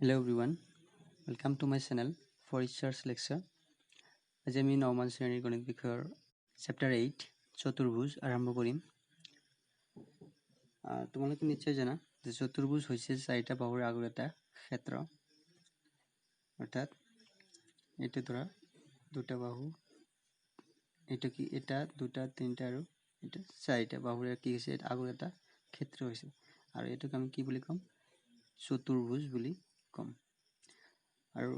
Hello everyone, welcome to my channel Forid lecture. আজি আমি নৱমান শ্ৰেণীৰ গণিত বিষয়ৰ চেপ্টাৰ 8 চতুৰ্ভুজ আৰম্ভ কৰিম। তোমালোকে নিশ্চয় জানা যে চতুৰ্ভুজ হৈছে চাৰিটা বাহুৰ আগৰ এটা ক্ষেত্ৰ। অৰ্থাৎ এইটো ধৰা দুটা বাহু, এইটো কি এটা দুটা তিনিটা আৰু এটা চাৰিটা বাহুৰ কি হৈছে আগৰ এটা ক্ষেত্ৰ হৈছে, আৰু এইটোক আমি কি বুলি ক'ম? চতুৰ্ভুজ বুলি ক'ম। আৰু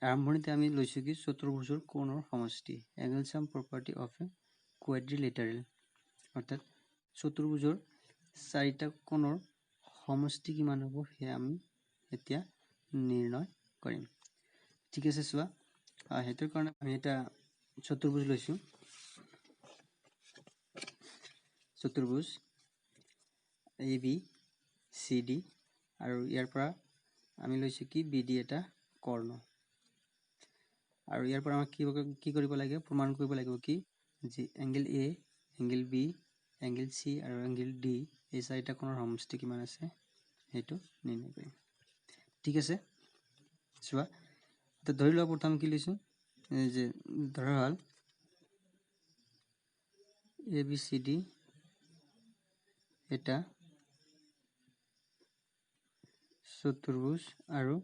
আৰম্ভণিতে আমি লৈছো কি চতুৰ্ভুজৰ কোণৰ সমষ্টি, angle sum property of A quadrilateral. অৰ্থাৎ চতুৰ্ভুজৰ চাৰিটা কোণৰ সমষ্টি কিমান হ'ব সেয়া আমি এতিয়া নিৰ্ণয় কৰিম। ঠিক আছে, চোৱা সেইটোৰ কাৰণে আমি এটা চতুৰ্ভুজ লৈছো। চতুৰ্ভুজ এ বি চি ডি, আৰু ইয়াৰ পৰা আমি লৈছো কি বি ডি এটা কৰ্ণ। আৰু ইয়াৰ পৰা আমাক কি কৰিব লাগে? প্ৰমাণ কৰিব লাগিব কি যে angle A, angle B, angle C আৰু এংগল ডি এই চাৰিটা কোণৰ সমষ্টি কিমান আছে সেইটো নিৰ্ণয় কৰিম। ঠিক আছে, চোৱা এতিয়া ধৰি লোৱা প্ৰথম কি লৈছো যে ধৰা হ'ল এ বি চি ডি এটা চতুৰ্ভুজ আৰু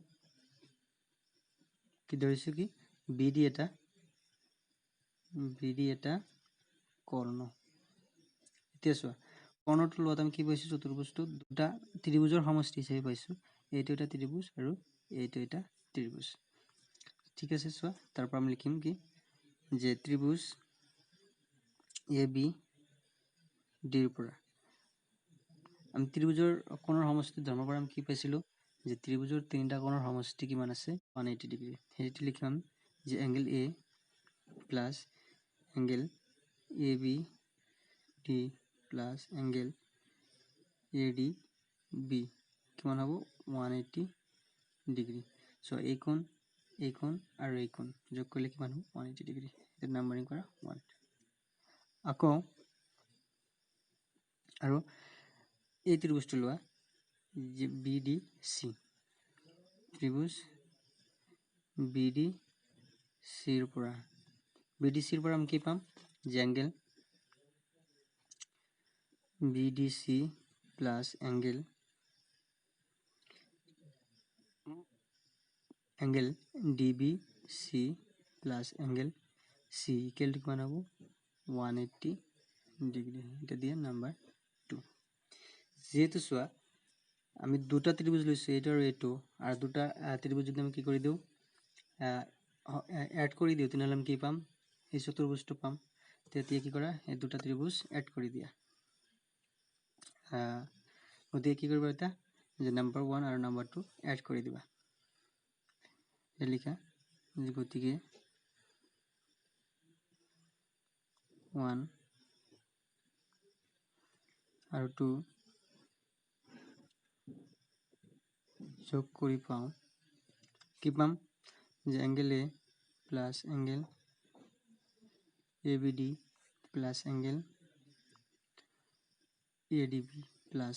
কি ধৰিছো কি বি ডি এটা কৰ্ণ। এতিয়া চোৱা কৰ্ণটো লোৱাত আমি কি পাইছো? চতুৰ্ভুজটো দুটা ত্ৰিভুজৰ সমষ্টি হিচাপে পাইছো। এইটো এটা ত্ৰিভুজ আৰু এইটো এটা ত্ৰিভুজ। ঠিক আছে, চোৱা তাৰ পৰা আমি লিখিম কি যে ত্ৰিভুজ এ বি ডিৰ পৰা আমি ত্ৰিভুজৰ কোণৰ সমষ্টি ধৰ্মৰ পৰা আমি কি পাইছিলো যে ত্ৰিভুজৰ তিনিটা কোণৰ সমষ্টি কিমান আছে? 180 ডিগ্ৰী। সেইটো লিখিম যে angle A plus angle A B D plus angle A D B কিমান হ'ব? 180 ডিগ্ৰী। সো এই কোণ আৰু এই কোণ যোগ কৰিলে কিমান হ'ব? 180 ডিগ্ৰী। এটা নাম্বাৰিং কৰা 1। আকৌ আৰু এই ত্ৰিভুজটো লোৱা যে বি ডি চি, ত্ৰিভুজ বি ডি চিৰ পৰা আমি কি পাম যে angle B D C plus angle D B C plus angle C equal to কিমান হ'ব? 180 ডিগ্ৰী। এটা দিয়ে নাম্বাৰ 2। যেহেতু চোৱা আমি দুটা ত্ৰিভুজ লৈছো, এইটো আৰু এইটো, আৰু দুটা ত্ৰিভুজ যদি আমি কি কৰি দিওঁ এড কৰি দিওঁ তেনেহ'লে আমি কি পাম? এই চতুৰ্ভুজটো পাম। তেতিয়া কি কৰা এই দুটা ত্ৰিভুজ এড কৰি দিয়া। গতিকে কি কৰিবা এতিয়া যে নাম্বাৰ 1 আৰু নাম্বাৰ 2 এড কৰি দিবা। লিখা গতিকে 1 আৰু 2 যোগ কৰি পাওঁ কি পাম যে angle A plus angle A B D plus angle A D B plus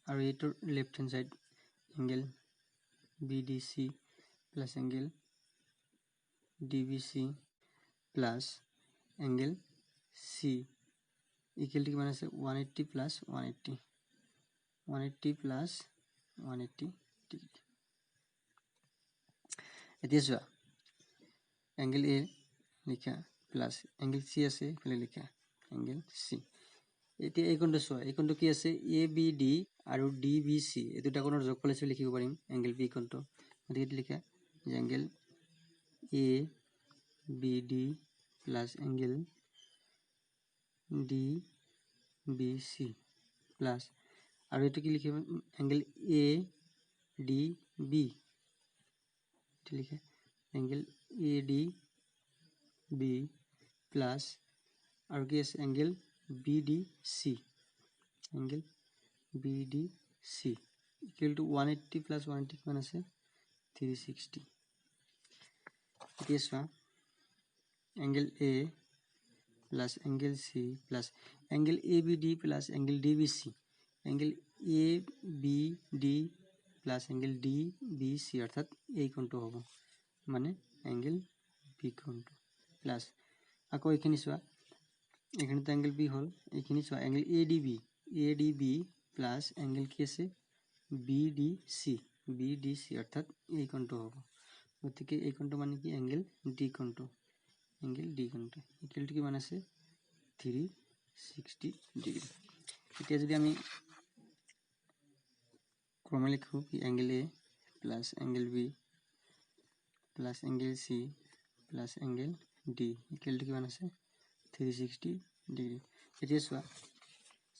আৰু এইটোৰ left hand side angle B D C plus angle D B C plus angle C equal to কিমান আছে? 180 প্লাছ 180 প্লাছ 180 ডিগ্ৰী। এতিয়া চোৱা angle এ লিখা plus angle C আছে এইফালে লিখা এংগল চি। এতিয়া এই কোণটো চোৱা, এই কোণটো কি আছে? এ বি ডি আৰু ডি বি চি এই দুটা কোণৰ যোগফল হিচাপে লিখিব পাৰিম এংগল বি কোণটো। গতিকে লিখা যে angle A B D plus angle D B C plus আৰু এইটো কি লিখিব? এংগল এ ডি বি, লিখা angle A D B plus আৰু কি আছে? Angle B D C, angle B D C equal to 180 plus 180 কিমান আছে? 360। এতিয়া চোৱা angle A plus angle C plus angle A B D plus angle D B C, angle A B D plus angle D B সি অর্থাৎ এই কোণটো হ'ব মানে angle B কোণটো plus আকৌ এইখিনি চোৱা এখানে তো অ্যাঙ্গেল বি হল এইখিনি চোৱা angle A D B plus angle কি আছে বি ডি সি অর্থাৎ এই কোণটো হ'ব গতিকে এই কোণটো মানে কি অ্যাঙ্গেল ডি কোণটো ইকুয়াল টু কিমান আছে 360 ডিগ্রি এতিয়া যদি আমি ক্রমে লিখো কি angle A plus angle B plus angle C plus angle D equal to কিমান আছে 360 ডিগ্রি এতিয়া চোৱা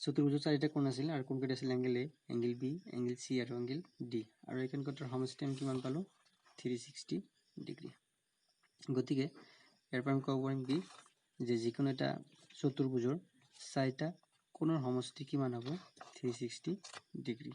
চতুৰ্ভুজৰ চাৰিটা কোণ আছিল আৰু কোন কেইটা আছিল angle A angle B angle C আৰু অ্যাঙ্গেল ডি আৰু এইখন কোণৰ সমষ্টি আমি কিমান পালো 360 ডিগ্ৰি গতিকে ইয়াৰ পৰা আমি ক'ব পাৰিম কি যে যিকোনো এটা চতুৰ্ভুজৰ চাৰিটা কোণৰ সমষ্টি কিমান হ'ব 360 ডিগ্ৰি